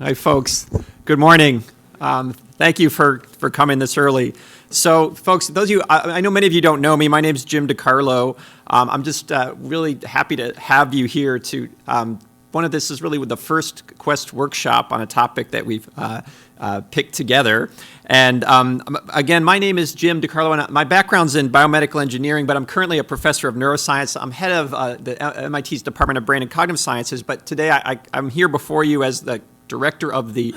Hi, folks. Good morning. Thank you for coming this early. So, folks, those of you, I know many of you don't know me. My name is Jim DiCarlo. I'm just really happy to have you here to, this is really the first Quest workshop on a topic that we've picked together. And again, my name is Jim DiCarlo, and my background's in biomedical engineering, but I'm currently a professor of neuroscience. I'm head of the MIT's Department of Brain and Cognitive Sciences, but today I'm here before you as the director of the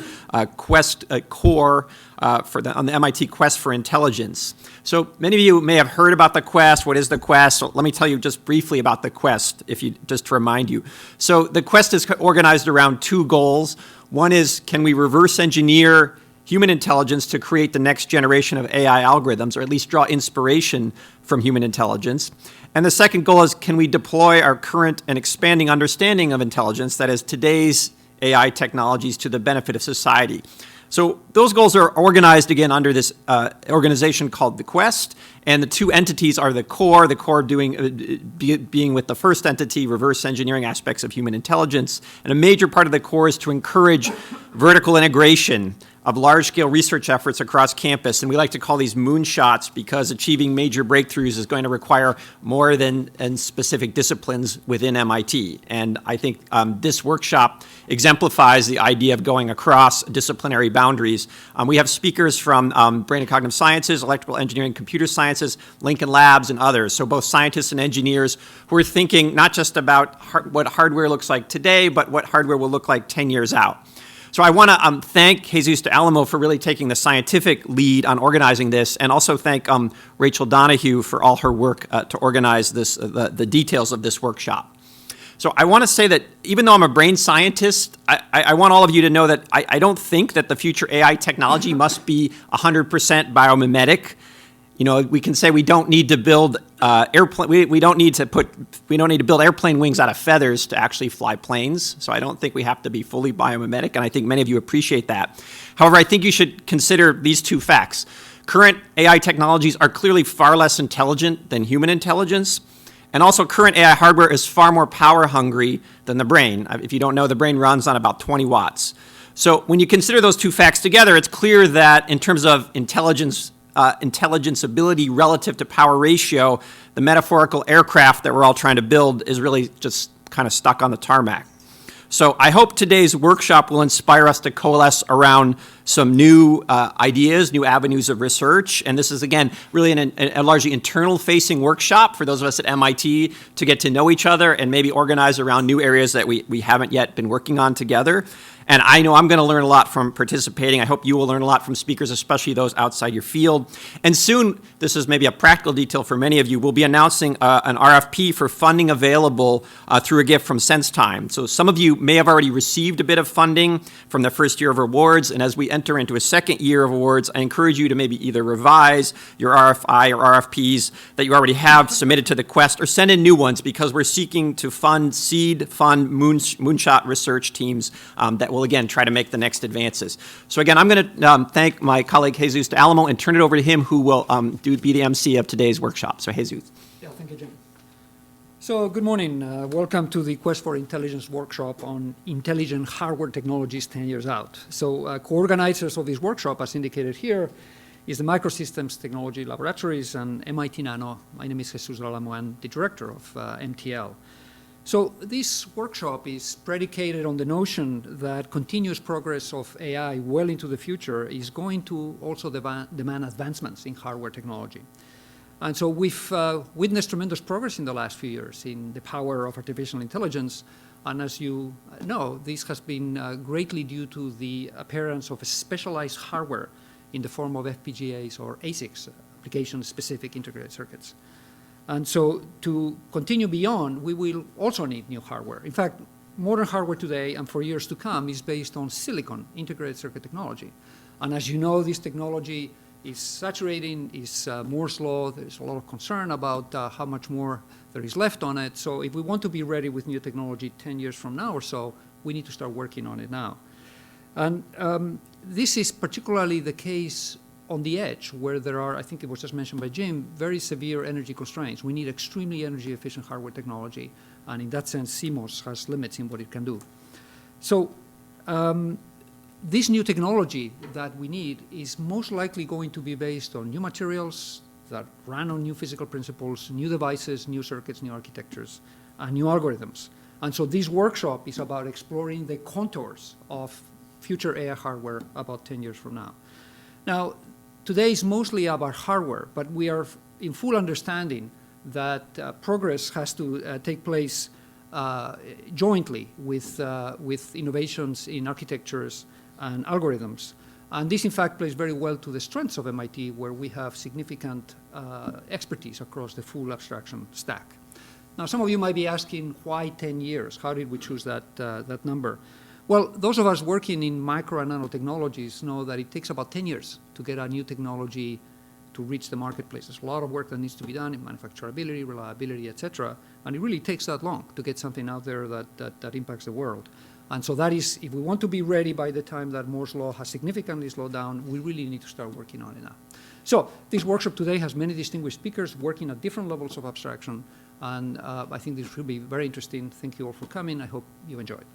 Quest core on the MIT Quest for Intelligence. So many of you may have heard about the Quest. What is the Quest? So let me tell you just briefly about the Quest, just to remind you. So the Quest is organized around two goals. One is, can we reverse engineer human intelligence to create the next generation of AI algorithms, or at least draw inspiration from human intelligence? And the second goal is, can we deploy our current and expanding understanding of intelligence, that is today's AI technologies, to the benefit of society? So those goals are organized again under this organization called the Quest, and the two entities are the core being with the first entity, reverse engineering aspects of human intelligence. And a major part of the core is to encourage vertical integration of large-scale research efforts across campus. And we like to call these moonshots because achieving major breakthroughs is going to require more than specific disciplines within MIT. And I think this workshop exemplifies the idea of going across disciplinary boundaries. We have speakers from Brain and Cognitive Sciences, Electrical Engineering, Computer Sciences, Lincoln Labs, and others. So both scientists and engineers who are thinking not just about what hardware looks like today, but what hardware will look like 10 years out. So I want to thank Jesus de Alamo for really taking the scientific lead on organizing this, and also thank Rachel Donahue for all her work to organize this, the details of this workshop. So I want to say that even though I'm a brain scientist, I want all of you to know that I don't think that the future AI technology must be 100% biomimetic. You know, we can say we don't need to build we don't need to build airplane wings out of feathers to actually fly planes. So I don't think we have to be fully biomimetic, and I think many of you appreciate that. However, I think you should consider these two facts. Current AI technologies are clearly far less intelligent than human intelligence, and also current AI hardware is far more power hungry than the brain. If you don't know, the brain runs on about 20 watts. So when you consider those two facts together, it's clear that in terms of intelligence ability relative to power ratio, the metaphorical aircraft that we're all trying to build is really just kind of stuck on the tarmac. So I hope today's workshop will inspire us to coalesce around some new ideas, new avenues of research. And this is, again, really a largely internal-facing workshop for those of us at MIT to get to know each other and maybe organize around new areas that we haven't yet been working on together. And I know I'm going to learn a lot from participating. I hope you will learn a lot from speakers, especially those outside your field. And soon, this is maybe a practical detail for many of you, we'll be announcing an RFP for funding available through a gift from SenseTime. So some of you may have already received a bit of funding from the first year of awards. And as we enter into a second year of awards, I encourage you to maybe either revise your RFI or RFPs that you already have submitted to the Quest, or send in new ones, because we're seeking to fund moonshot research teams that will again try to make the next advances. So again, I'm going to thank my colleague Jesus de Alamo and turn it over to him, who will be the MC of today's workshop. So Jesus. Yeah, thank you, Jim. So good morning. Welcome to the Quest for Intelligence workshop on intelligent hardware technologies 10 years out. So co-organizers of this workshop, as indicated here, is the Microsystems Technology Laboratories and MIT Nano. My name is Jesus de Alamo. I'm the director of MTL. So this workshop is predicated on the notion that continuous progress of AI well into the future is going to also demand advancements in hardware technology. And so we've witnessed tremendous progress in the last few years in the power of artificial intelligence. And as you know, this has been greatly due to the appearance of specialized hardware in the form of FPGAs or ASICs, application-specific integrated circuits. And so to continue beyond, we will also need new hardware. In fact, modern hardware today and for years to come is based on silicon integrated circuit technology. And as you know, this technology is saturating, is Moore's law. There's a lot of concern about how much more there is left on it. So if we want to be ready with new technology 10 years from now or so, we need to start working on it now. And this is particularly the case on the edge, where there are, I think it was just mentioned by Jim, very severe energy constraints. We need extremely energy efficient hardware technology. And in that sense, CMOS has limits in what it can do. So this new technology that we need is most likely going to be based on new materials that run on new physical principles, new devices, new circuits, new architectures, and new algorithms. And so this workshop is about exploring the contours of future AI hardware about 10 years from now. Now, today is mostly about hardware, but we are in full understanding that progress has to take place jointly with innovations in architectures and algorithms. And this, in fact, plays very well to the strengths of MIT, where we have significant expertise across the full abstraction stack. Now, some of you might be asking, why 10 years? How did we choose that number? Well, those of us working in micro and nanotechnologies know that it takes about 10 years to get a new technology to reach the marketplace. There's a lot of work that needs to be done in manufacturability, reliability, et cetera, and it really takes that long to get something out there that impacts the world. And so that is, if we want to be ready by the time that Moore's law has significantly slowed down, we really need to start working on it now. So this workshop today has many distinguished speakers working at different levels of abstraction, and I think this will be very interesting. Thank you all for coming. I hope you enjoyed.